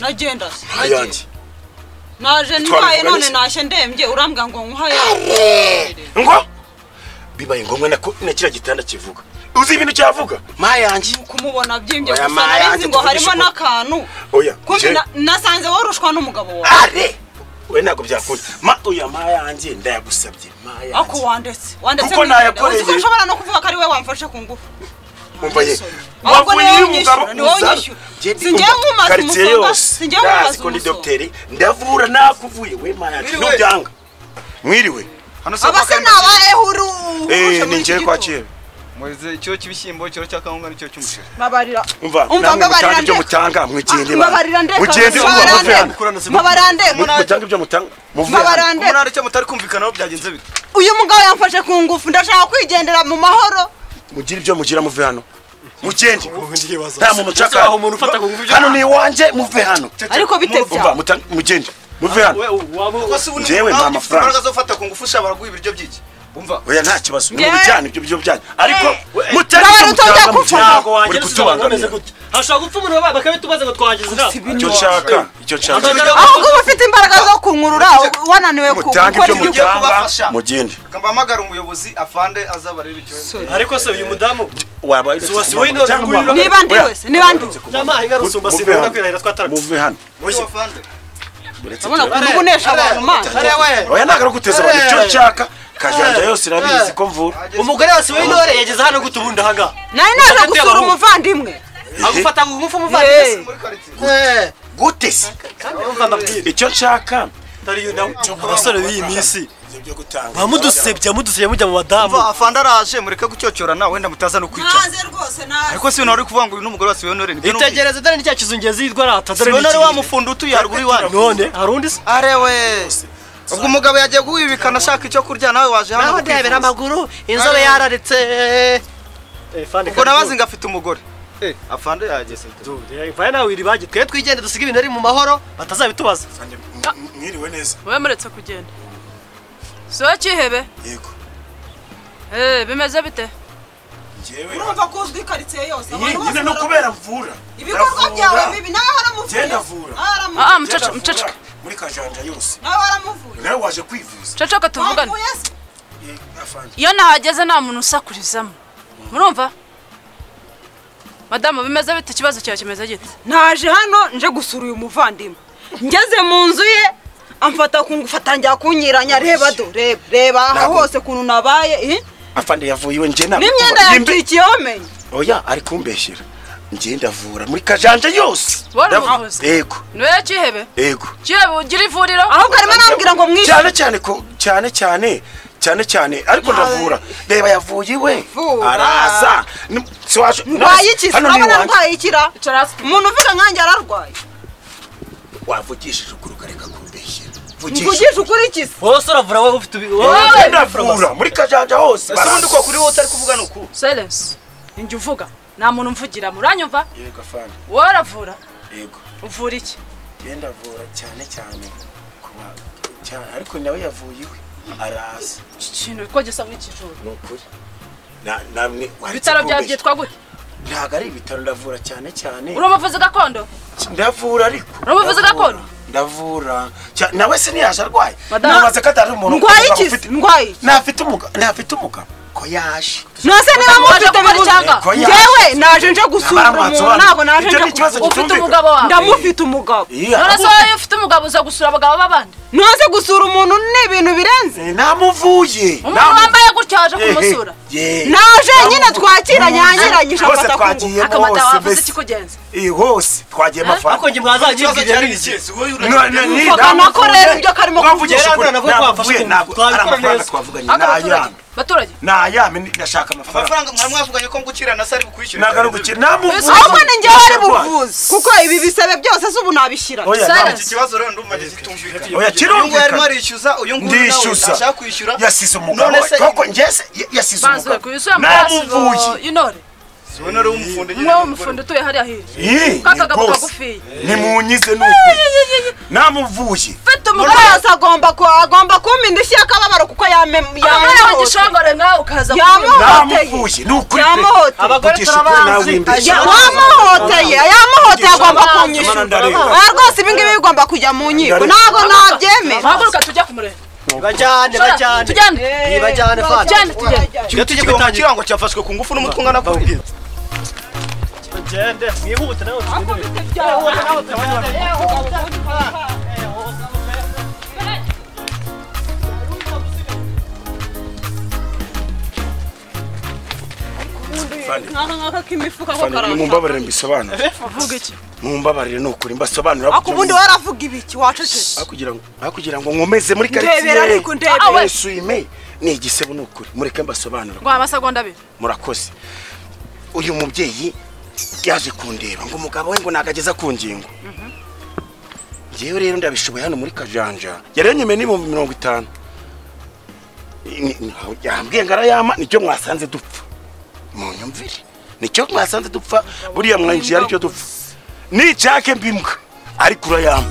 nagenda ayanjye naje ndwaye none nashe ndembye urambwa ngo nkuhaya ngo bibaye ngombwa nako nakira gitanda kivuga uzi ibintu cyavuga mayanjye kumubona byimbye gusa narinzi ngo harimo nakantu oya kumbi nasanze warushwa n'umugabo wawe are we ntago byakunda oya mayanjye ndayagusabye mayanjye ako wandetse kuko nayakoreye ushobora no kuvuga ko ari we wamfashe ku ngufu umva ye wavuye umugabo singiye nkumaze quartier yose singiye nkumaze ko ndi docteur ndavura nakuvuye we mayanjye ntubyanga mwiriwe hano se abase nabaye huru ni ngiye kwakira Moize cyo kibishyimbo cyo cyakahunga nicyo cyumushira mabarira umva mbabarira byo mutanga mwigende mugende mabarande mutanga ibyo mutanga mabarande umunara cyo mutari kumvikana byagenze bite uyu mugabo yamfashe ku ngufu ndashaka kwigendera mu mahoro mugira ibyo mugira muve hano mugende nta muntu ushaka aho umuntu ufata ku ngufu hano ni wanje muve hano ariko bitevya mugende muve hano jewe nta mafaranga azofata ku ngufu ushobora guha ibiryo byiki umva oya nta kibazo ni bijyana ibyo byanyu ariko mutari mutago wanjye kutubangamira hashaka gupfa umuntu bakabitubaza ngo twagize inama icyo nshaka ahubwo ufite imbaraga zo kunkurura wananiwe gukora ibyo mugende kambamagara umuyobozi afande azabarira icyo ariko se uyu mudamu waba niba ndi wese niba ndi nama ingarusumba sibona kwirahira twatara muve hano afande urabona kugunesha abantu mana oya nagara guteza abantu icyo nshaka kajanja yose irabizi ko mvura umugore wose w'intore yageze hano gutubunda hanga nari naje gusura umuvandimwe agufata ku ngufu umuvandimwe gute se icyo nshaka tari nawe abasore b'iyi minsi bamudusebye mujya mu badamu afande araje mureke gucyocyorana nawe wenda mutaza no kwica ariko si uri kuvuga ngo uyu n'umugore wose w'intore itegereze dore n'icya kizungezi yitwa rata dore n'icyo wamufunda utuye haruguru iwanyu none harundi se arewe ubwo umugabo yagiye guwibikana ashaka icyo kurya nawe waje hano ndebera amaguru inzobe yararetse ubwo nabazi ngo afite umugore afande yageze vaye nawe wiribage twe twigende dusiga ibintu ari mu mahoro batazabitubaza mwiriwe neza wewe muretse kugenda so kihebe yego bimeze bite jewe urumva ko uzwi quartier yose nyine no kubera mvura ibikorwa byawe bibi nawe haramuvuye genda vura muceceka muri kajanja yose nawe waramuvuye nawe waje kwivuza ceceka tuvugane iyo nahageze nta muntu usakurizamo murumva madamu bimeze bite ikibazo cyawe kimeze gite naje hano nje gusura uyu muvandimwe ngeze mu nzu ye amfata kungufatangira kunyiranya reba do reba aho hose kuntu nabaye afande yavuye iwe nje nabo n'imyenda yacikiyeho menye oya ari kumbeshyira nje ndavura muri kajanja yose yego niwe yakihebe yego kihebe ugira ivuriro ahubwo arimo nambwira ngo mwishe cyane ariko ndavura reba yavuye iwe araza ndwayikira urabona ndwayikira umuntu uvuga nkanjye ararwaye wavugishije ukuri ukareka kumbeshyira mvugisha ukuri kisi wose uravura wowe ufite ndavura muri kajanja hose ubundi ko kuri wowe utari kuvuga nuko silence njye uvuga nta muntu mvugira muranyumva yego afande wowe uravura yego uvura iki genda avura cyane ariko nawe yavuye iwe araza ikintu ko gisa nk'ikijuru nukuri namwe ibitaro byabyitwa gute ntago ari ibitaro ndavura cyane uri umuvuzi gakondo ndavura ariko uri umuvuzi gakondo ndavura nawe se niyaje arwaye nabaza ko atari umuntu ndwaye ntafite umugabo ko yaje nose niba mufite bibuzaga njyewe naje nje gusura umuntu ntabwo naje nje ufite umugabo wawe ndamufite umugabo none se wowe ufite umugabo uza gusura abagabo b'abandi nose gusura umuntu ni ibintu birenze namuvuye umuntu wambaye gutya aje kumusura naje nyine twakiranye yanyiranyije afata ku akamata wavuze ikikugenza hose twagiye mafaranga ako ngi mwazanyibwira n'iki nako rero ibyo karimo kuvugisha twavuganye baturage nayame ndashaka amafaranga mwavuganye ko ngukira na sari bukwishyura nagara gukira namuvuze ahubwo ni njye wari buvuze kuko ibi bisebe byose se ubu nabishyira iki kibazo rero ndumva gitumvikana oya kirumvikana yari marishyuza uyu nguyu nawe ashaka kwishyura yasize umugabo koko ngese yasize umugabo namuvuye intore Sibona ari umufundi Mwe umufundi utuye hariya hirya. Kakagabo kagufi. Nimunyize nuko. Namuvuye. Fite umugore yose agomba kumpa indishyi y'akababaro kuko yamuhoye igishongore nka ukaza namuvuye nukuri abagore turabanzi yamuhoteye agomba kunyishyura rwose ibi ngibi bigomba kujya mu nkiko ntabwo nabyemera haguruka tujya kumureba bajyane fata tujye kwitanga ikirango cyafashwe ku ngufu n'umutwe ungana kubi bagende mwihute nawe mumbabarire mbisobanure uvuga iki mumbabarire nukuri mbasobanura akubundi waravuga ibiki wacecetse akugira ngo nkomeze muri quartier Yesu ime ni igisebo nukuri mureke mbasobanura ngo amasegonda abiri murakoze uyu mubyeyi yaje kundeba ngo umugabo we ngo nagageza ku ngingo ngewe rero ndabishoboye hano muri Kajanja yarenyeme ni 50 yambwiye ngarayama nicyo mwasanze dupfa mu nyumvire nicyo mwasanze dupfa buriya mwanjiye aricyo dupfa ni cyake mbimbwa ari kurayama